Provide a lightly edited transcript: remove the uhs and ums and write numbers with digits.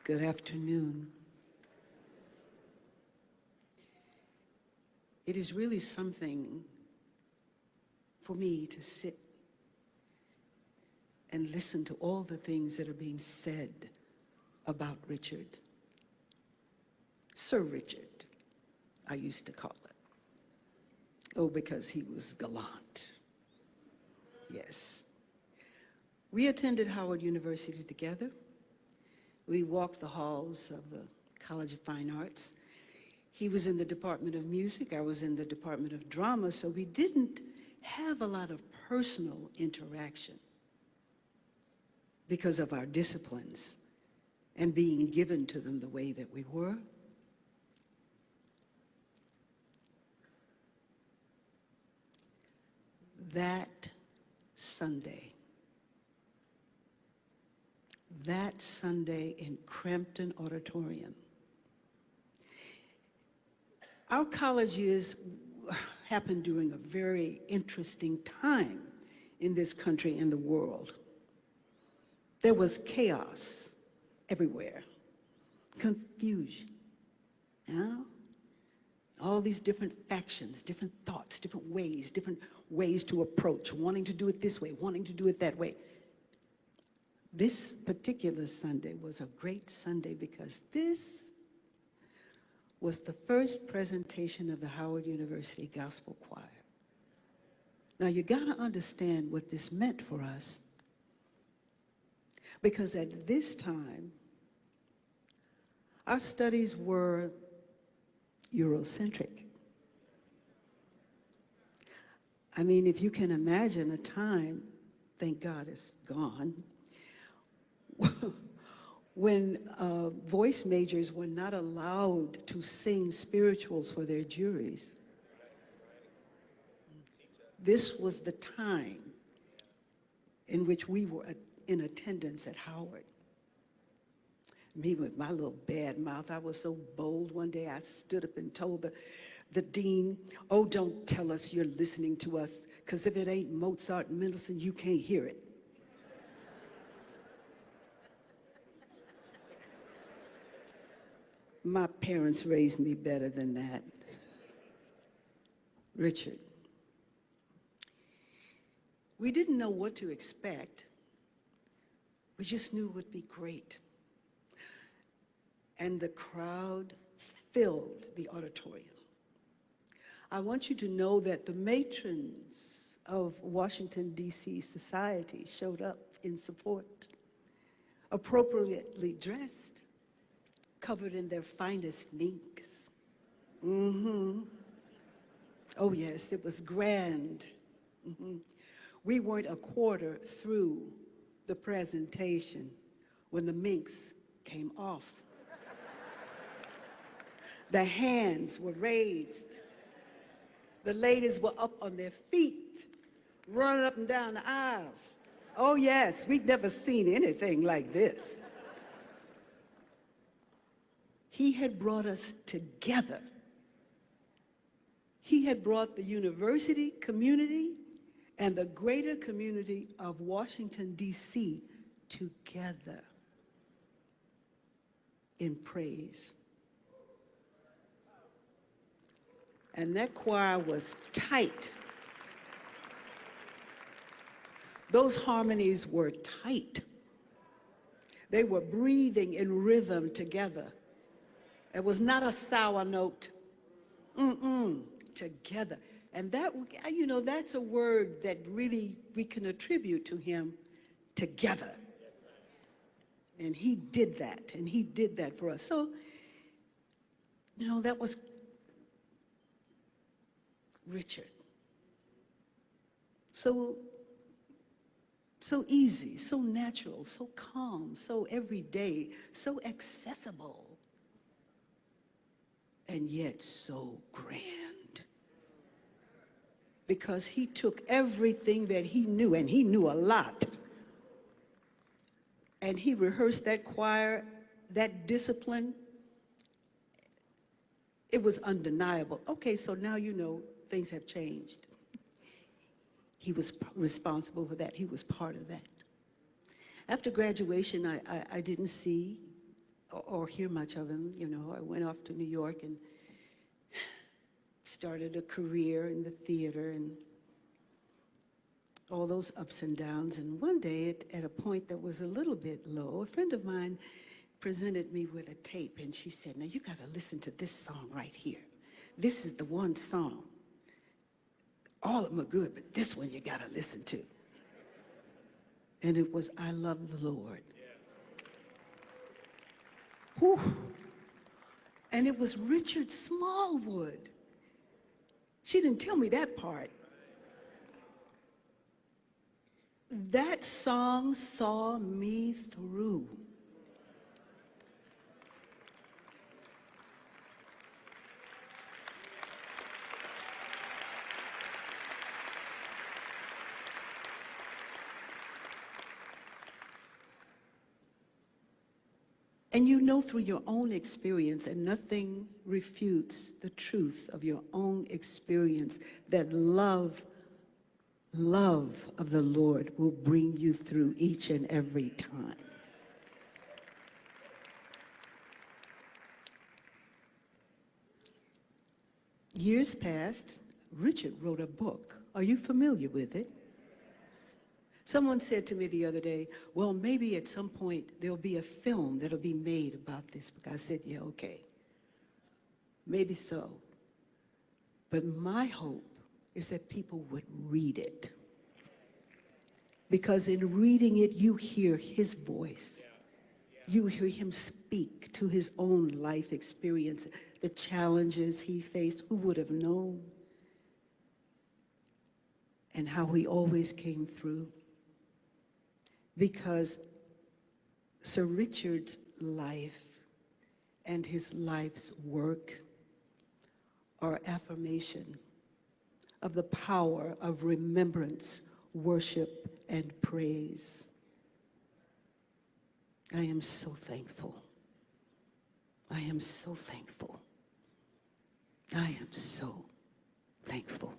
Good afternoon. It is really something for me to sit and listen to all the things that are being said about Richard. Sir Richard, I used to call it. Oh, because he was gallant. Yes. We attended Howard University together. We walked the halls of the College of Fine Arts. He was in the Department of Music, I was in the Department of Drama, so we didn't have a lot of personal interaction because of our disciplines and being given to them the way that we were. That Sunday in Crampton Auditorium, our college years happened during a very interesting time in this country and the world. There was chaos everywhere, confusion, all these different factions, different thoughts, different ways to approach, wanting to do it this way, wanting to do it that way. This particular Sunday was a great Sunday because this was the first presentation of the Howard University Gospel Choir. Now you gotta understand what this meant for us, because at this time, our studies were Eurocentric. I mean, if you can imagine a time, thank God it's gone, when voice majors were not allowed to sing spirituals for their juries. This was the time in which we were in attendance at Howard. Me with my little bad mouth, I was so bold. One day I stood up and told the dean, oh, don't tell us you're listening to us, because if it ain't Mozart and Mendelssohn, you can't hear it. My parents raised me better than that. Richard, we didn't know what to expect. We just knew it would be great. And the crowd filled the auditorium. I want you to know that the matrons of Washington, D.C. society showed up in support, appropriately dressed, covered in their finest minks. Oh yes, it was grand. We weren't a quarter through the presentation when the minks came off. The hands were raised. The ladies were up on their feet, running up and down the aisles. Oh yes, we'd never seen anything like this. He had brought us together. He had brought the university community and the greater community of Washington, D.C. together in praise. And that choir was tight. Those harmonies were tight. They were breathing in rhythm together. It was not a sour note. Together. And that, you know, that's a word that really we can attribute to him, together. And he did that, and he did that for us. So, you know, that was Richard. So easy, so natural, so calm, so everyday, so accessible, and yet so grand. Because he took everything that he knew, and he knew a lot, and he rehearsed that choir, that discipline. It was undeniable. Okay, so now you know things have changed. He was responsible for that. He was part of that. After graduation, I didn't see or hear much of him. You know, I went off to New York and started a career in the theater and all those ups and downs. And one day, at a point that was a little bit low, a friend of mine presented me with a tape, and she said, now you got to listen to this song right here. This is the one song. All of them are good, but this one you got to listen to. And it was I Love the Lord. Whew. And it was Richard Smallwood. She didn't tell me that part. That song saw me through. And you know through your own experience, and nothing refutes the truth of your own experience, that love of the Lord will bring you through each and every time. Years passed, Richard wrote a book. Are you familiar with it? Someone said to me the other day, well, maybe at some point there'll be a film that'll be made about this book. I said, yeah, okay. Maybe so. But my hope is that people would read it. Because in reading it, you hear his voice. You hear him speak to his own life experience, the challenges he faced, who would have known, and how he always came through. Because Sir Richard's life and his life's work are affirmation of the power of remembrance, worship, and praise. I am so thankful. I am so thankful. I am so thankful.